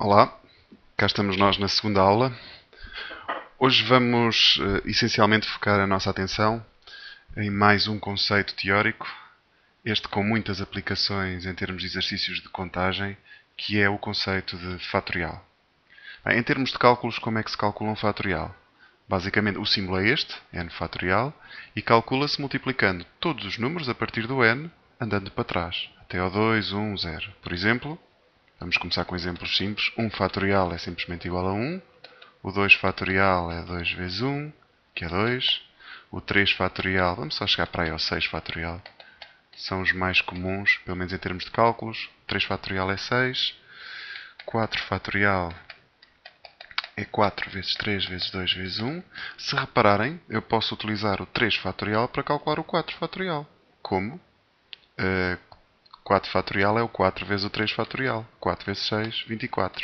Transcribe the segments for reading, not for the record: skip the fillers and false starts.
Olá, cá estamos nós na segunda aula. Hoje vamos essencialmente focar a nossa atenção em mais um conceito teórico, este com muitas aplicações em termos de exercícios de contagem, que é o conceito de fatorial. Bem, em termos de cálculos, como é que se calcula um fatorial? Basicamente, o símbolo é este, n fatorial, e calcula-se multiplicando todos os números a partir do n, andando para trás, até ao 2, 1, 0. Por exemplo, vamos começar com exemplos simples. 1 fatorial é simplesmente igual a 1. O 2 fatorial é 2 vezes 1, que é 2. O 3 fatorial, vamos só chegar para aí ao 6 fatorial. São os mais comuns, pelo menos em termos de cálculos. 3 fatorial é 6. 4 fatorial é 4 vezes 3 vezes 2 vezes 1. Se repararem, eu posso utilizar o 3 fatorial para calcular o 4 fatorial. Como? 4 fatorial é o 4 vezes o 3 fatorial. 4 vezes 6, 24.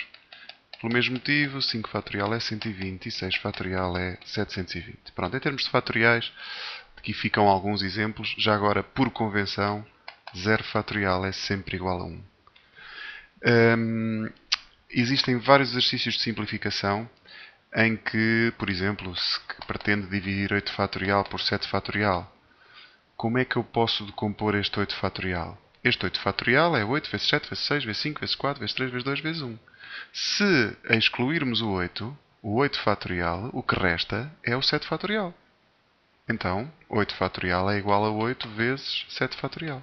Pelo mesmo motivo, 5 fatorial é 120 e 6 fatorial é 720. Pronto, em termos de fatoriais, aqui ficam alguns exemplos. Já agora, por convenção, 0 fatorial é sempre igual a 1. Existem vários exercícios de simplificação em que, por exemplo, se pretende dividir 8 fatorial por 7 fatorial, como é que eu posso decompor este 8 fatorial? Este 8 fatorial é 8 vezes 7 vezes 6 vezes 5 vezes 4 vezes 3 vezes 2 vezes 1. Se excluirmos o 8 fatorial, o que resta é o 7 fatorial. Então, 8 fatorial é igual a 8 vezes 7 fatorial.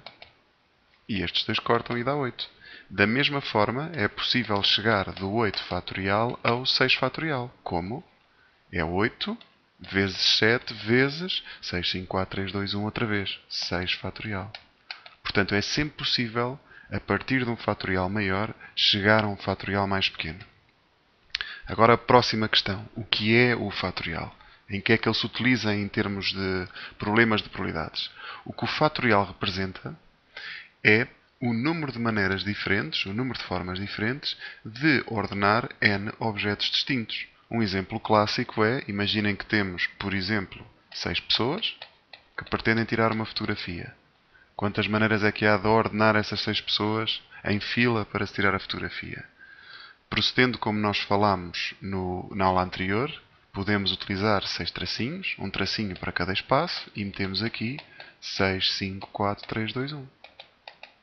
E estes dois cortam e dá 8. Da mesma forma, é possível chegar do 8 fatorial ao 6 fatorial. Como? É 8 vezes 7 vezes 6, 5, 4, 3, 2, 1 outra vez. 6 fatorial. Portanto, é sempre possível, a partir de um fatorial maior, chegar a um fatorial mais pequeno. Agora, a próxima questão. O que é o fatorial? Em que é que ele se utiliza em termos de problemas de probabilidades? O que o fatorial representa é o número de maneiras diferentes, o número de formas diferentes de ordenar n objetos distintos. Um exemplo clássico é, imaginem que temos, por exemplo, 6 pessoas que pretendem tirar uma fotografia. Quantas maneiras é que há de ordenar essas 6 pessoas em fila para se tirar a fotografia? Procedendo como nós falámos na aula anterior, podemos utilizar 6 tracinhos, um tracinho para cada espaço, e metemos aqui 6, 5, 4, 3, 2, 1.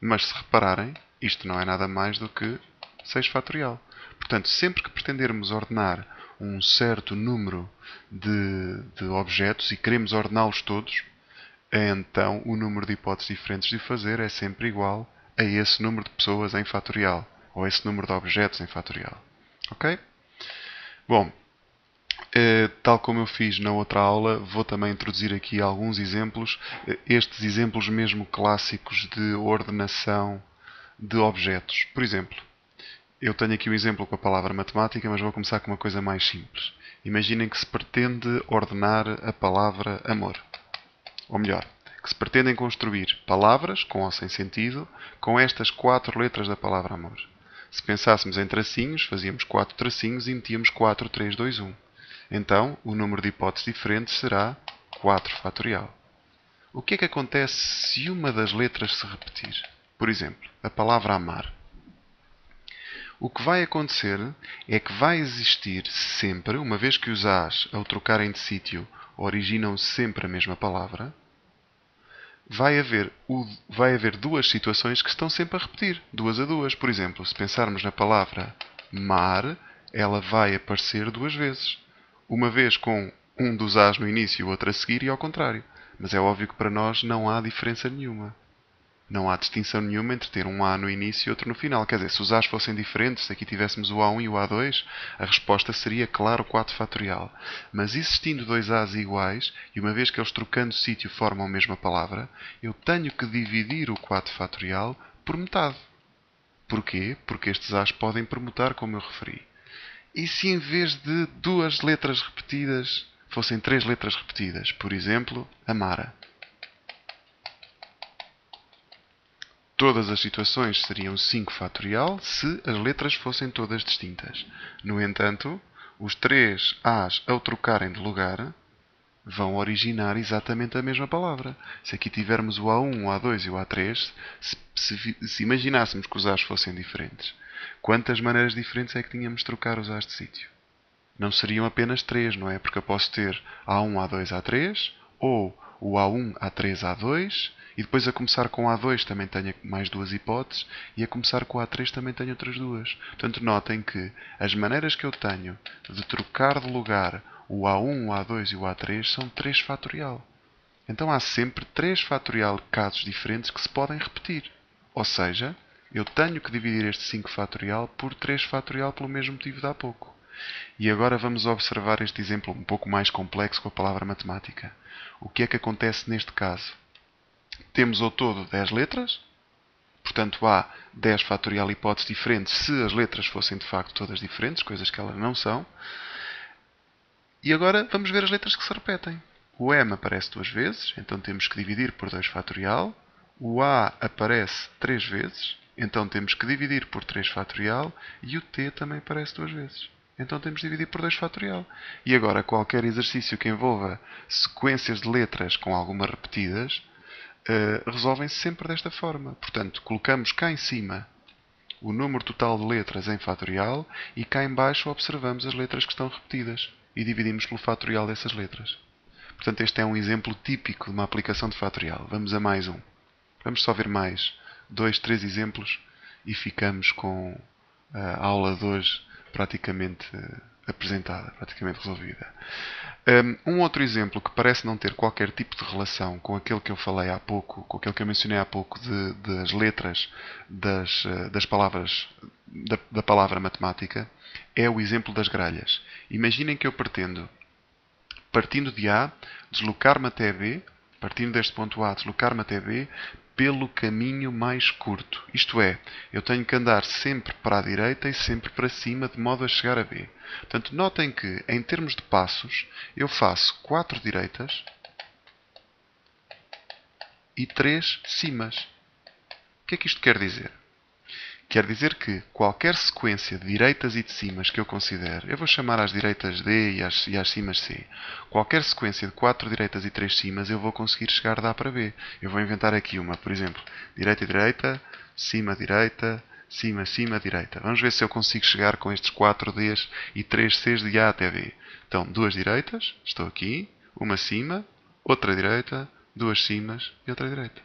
Mas se repararem, isto não é nada mais do que 6 fatorial. Portanto, sempre que pretendermos ordenar um certo número de objetos e queremos ordená-los todos, então o número de hipóteses diferentes de fazer é sempre igual a esse número de pessoas em fatorial, ou a esse número de objetos em fatorial. Ok? Bom, tal como eu fiz na outra aula, vou também introduzir aqui alguns exemplos, estes exemplos mesmo clássicos de ordenação de objetos. Por exemplo, eu tenho aqui um exemplo com a palavra matemática, mas vou começar com uma coisa mais simples. Imaginem que se pretende ordenar a palavra amor. Ou melhor, que se pretendem construir palavras, com ou sem sentido, com estas 4 letras da palavra amor. Se pensássemos em tracinhos, fazíamos 4 tracinhos e metíamos 4, 3, 2, 1. Então, o número de hipóteses diferentes será 4 fatorial. O que é que acontece se uma das letras se repetir? Por exemplo, a palavra amar. O que vai acontecer é que vai existir sempre, uma vez que os As, ao trocarem de sítio, originam sempre a mesma palavra, vai haver duas situações que estão sempre a repetir, duas a duas. Por exemplo, se pensarmos na palavra mar, ela vai aparecer 2 vezes. Uma vez com um dos As no início e o outro a seguir e ao contrário. Mas é óbvio que para nós não há diferença nenhuma. Não há distinção nenhuma entre ter um A no início e outro no final. Quer dizer, se os As fossem diferentes, se aqui tivéssemos o A1 e o A2, a resposta seria, claro, 4 fatorial. Mas existindo 2 As iguais, e uma vez que eles trocando de sítio formam a mesma palavra, eu tenho que dividir o 4 fatorial por metade. Porquê? Porque estes As podem permutar, como eu referi. E se em vez de 2 letras repetidas, fossem 3 letras repetidas? Por exemplo, Amara. Todas as situações seriam 5 fatorial se as letras fossem todas distintas. No entanto, os 3 As, ao trocarem de lugar, vão originar exatamente a mesma palavra. Se aqui tivermos o A1, o A2 e o A3, se imaginássemos que os As fossem diferentes, quantas maneiras diferentes é que tínhamos de trocar os As de sítio? Não seriam apenas 3, não é? Porque eu posso ter A1, A2, A3, ou o A1, A3, A2, e depois a começar com A2 também tenho mais duas hipóteses, e a começar com A3 também tenho outras duas. Portanto, notem que as maneiras que eu tenho de trocar de lugar o A1, o A2 e o A3 são 3 fatorial. Então há sempre 3 fatorial casos diferentes que se podem repetir. Ou seja, eu tenho que dividir este 5 fatorial por 3 fatorial pelo mesmo motivo de há pouco. E agora vamos observar este exemplo um pouco mais complexo com a palavra matemática. O que é que acontece neste caso? Temos ao todo 10 letras, portanto há 10 fatorial hipóteses diferentes se as letras fossem de facto todas diferentes, coisas que elas não são. E agora vamos ver as letras que se repetem. O M aparece 2 vezes, então temos que dividir por 2 fatorial. O A aparece 3 vezes, então temos que dividir por 3 fatorial. E o T também aparece 2 vezes. Então temos de dividir por 2 fatorial. E agora, qualquer exercício que envolva sequências de letras com algumas repetidas, resolvem-se sempre desta forma. Portanto, colocamos cá em cima o número total de letras em fatorial e cá em baixo observamos as letras que estão repetidas e dividimos pelo fatorial dessas letras. Portanto, este é um exemplo típico de uma aplicação de fatorial. Vamos a mais um. Vamos só ver mais 2, 3 exemplos e ficamos com a aula de hoje praticamente apresentada, praticamente resolvida. Um outro exemplo que parece não ter qualquer tipo de relação com aquele que eu falei há pouco, com aquele que eu mencionei há pouco das letras das palavras, da palavra matemática, é o exemplo das gralhas. Imaginem que eu pretendo, partindo de A, deslocar-me até B, partindo deste ponto A, deslocar-me até B, pelo caminho mais curto. Isto é, eu tenho que andar sempre para a direita e sempre para cima, de modo a chegar a B. Portanto, notem que, em termos de passos, eu faço 4 direitas e 3 cimas. O que é que isto quer dizer? Quer dizer que qualquer sequência de direitas e de cimas que eu considere, eu vou chamar às direitas D e às cimas C. Qualquer sequência de 4 direitas e 3 cimas, eu vou conseguir chegar de A para B. Eu vou inventar aqui uma, por exemplo, direita, cima, cima, direita. Vamos ver se eu consigo chegar com estes 4 Ds e 3 Cs de A até B. Então, 2 direitas, estou aqui, uma cima, outra direita, 2 cimas e outra direita.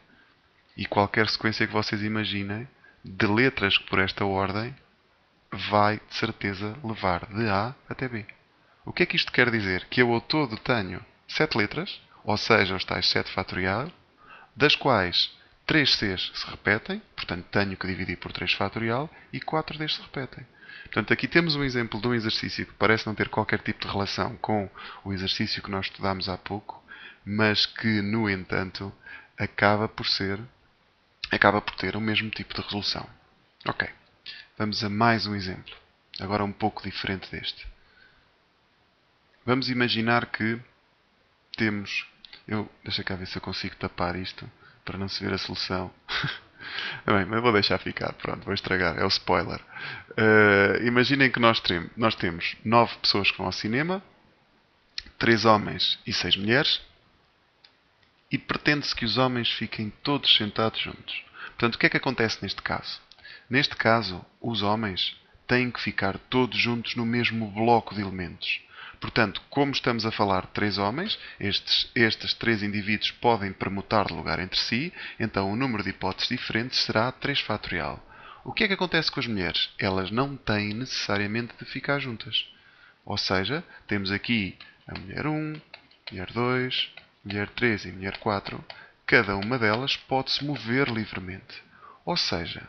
E qualquer sequência que vocês imaginem, de letras por esta ordem, vai de certeza levar de A até B. O que é que isto quer dizer? Que eu ao todo tenho 7 letras, ou seja, os tais 7 fatorial, das quais 3 Cs se repetem, portanto tenho que dividir por 3 fatorial, e 4 Ds se repetem. Portanto, aqui temos um exemplo de um exercício que parece não ter qualquer tipo de relação com o exercício que nós estudámos há pouco, mas que, no entanto, acaba por ter o mesmo tipo de resolução. Ok, vamos a mais um exemplo. Agora um pouco diferente deste. Vamos imaginar que temos... Deixa cá ver se eu consigo tapar isto para não se ver a solução. Bem, mas vou deixar ficar. Pronto, vou estragar. É o spoiler. Imaginem que nós temos 9 pessoas que vão ao cinema, 3 homens e 6 mulheres, e pretende-se que os homens fiquem todos sentados juntos. Portanto, o que é que acontece neste caso? Neste caso, os homens têm que ficar todos juntos no mesmo bloco de elementos. Portanto, como estamos a falar de 3 homens, estes 3 indivíduos podem permutar de lugar entre si, então o número de hipóteses diferentes será 3 fatorial. O que é que acontece com as mulheres? Elas não têm necessariamente de ficar juntas. Ou seja, temos aqui a mulher 1, mulher 2, mulher 3 e mulher 4, cada uma delas pode se mover livremente. Ou seja,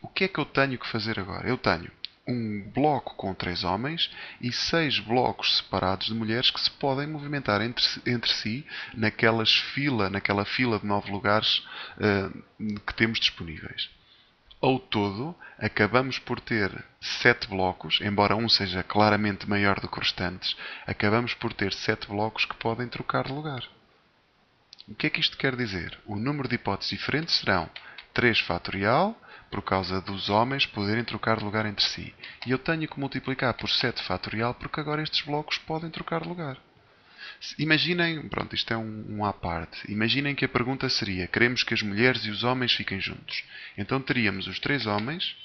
o que é que eu tenho que fazer agora? Eu tenho um bloco com 3 homens e 6 blocos separados de mulheres que se podem movimentar entre si naquela fila de 9 lugares que temos disponíveis. Ao todo, acabamos por ter 7 blocos, embora um seja claramente maior do que os restantes, acabamos por ter 7 blocos que podem trocar de lugar. O que é que isto quer dizer? O número de hipóteses diferentes serão 3 fatorial, por causa dos homens poderem trocar de lugar entre si. E eu tenho que multiplicar por 7 fatorial, porque agora estes blocos podem trocar de lugar. Imaginem, pronto, isto é um à parte. Imaginem que a pergunta seria: queremos que as mulheres e os homens fiquem juntos. Então teríamos os 3 homens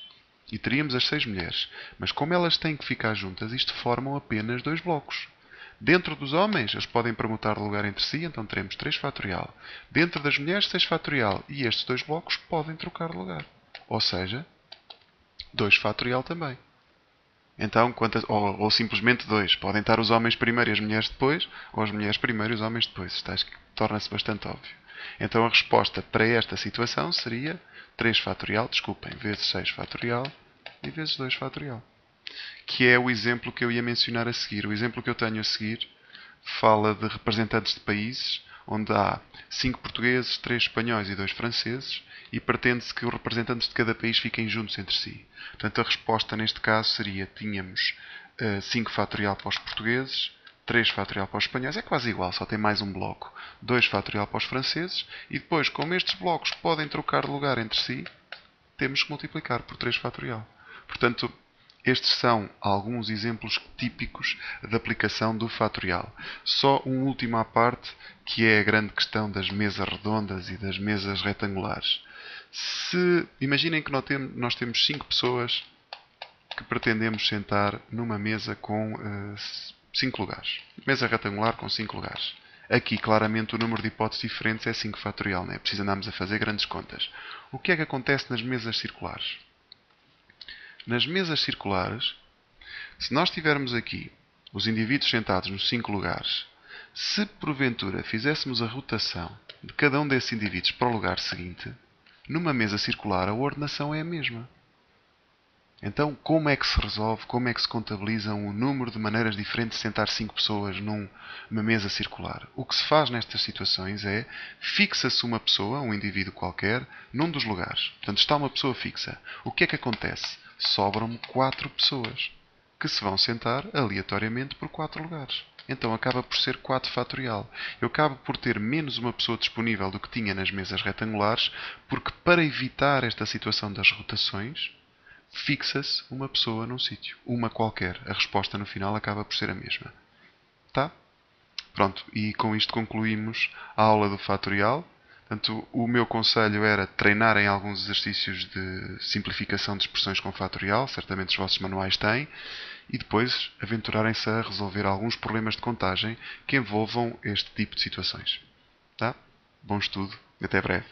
e teríamos as 6 mulheres. Mas como elas têm que ficar juntas, isto formam apenas 2 blocos. Dentro dos homens, eles podem permutar de lugar entre si, então teremos 3 fatorial. Dentro das mulheres, 6 fatorial. E estes 2 blocos podem trocar de lugar. Ou seja, 2 fatorial também. Então, ou simplesmente 2. Podem estar os homens primeiro e as mulheres depois, ou as mulheres primeiro e os homens depois. Isto acho que torna-se bastante óbvio. Então a resposta para esta situação seria 3 fatorial, desculpem, vezes 6 fatorial e vezes 2 fatorial. Que é o exemplo que eu ia mencionar a seguir. O exemplo que eu tenho a seguir fala de representantes de países onde há 5 portugueses, 3 espanhóis e 2 franceses e pretende-se que os representantes de cada país fiquem juntos entre si. Portanto, a resposta neste caso seria: tínhamos 5 fatorial para os portugueses, 3 fatorial para os espanhóis, é quase igual, só tem mais um bloco, 2 fatorial para os franceses e depois, como estes blocos podem trocar de lugar entre si, temos que multiplicar por 3 fatorial. Portanto, estes são alguns exemplos típicos de aplicação do fatorial. Só um último à parte, que é a grande questão das mesas redondas e das mesas retangulares. Imaginem que nós temos 5 pessoas que pretendemos sentar numa mesa com 5 lugares. Mesa retangular com 5 lugares. Aqui, claramente, o número de hipóteses diferentes é 5 fatorial. Não é preciso andarmos a fazer grandes contas. O que é que acontece nas mesas circulares? Nas mesas circulares, se nós tivermos aqui os indivíduos sentados nos 5 lugares, se porventura fizéssemos a rotação de cada um desses indivíduos para o lugar seguinte, numa mesa circular a ordenação é a mesma. Então, como é que se resolve, como é que se contabiliza o número de maneiras diferentes de sentar 5 pessoas numa mesa circular? O que se faz nestas situações é fixa-se uma pessoa, um indivíduo qualquer, num dos lugares. Portanto, está uma pessoa fixa. O que é que acontece? Sobram-me 4 pessoas que se vão sentar aleatoriamente por 4 lugares. Então acaba por ser 4 fatorial. Eu acabo por ter menos uma pessoa disponível do que tinha nas mesas retangulares, porque para evitar esta situação das rotações, fixa-se uma pessoa num sítio. Uma qualquer. A resposta no final acaba por ser a mesma. Tá? Pronto. E com isto concluímos a aula do fatorial. Portanto, o meu conselho era treinarem alguns exercícios de simplificação de expressões com fatorial. Certamente os vossos manuais têm. E depois aventurarem-se a resolver alguns problemas de contagem que envolvam este tipo de situações. Tá? Bom estudo e até breve.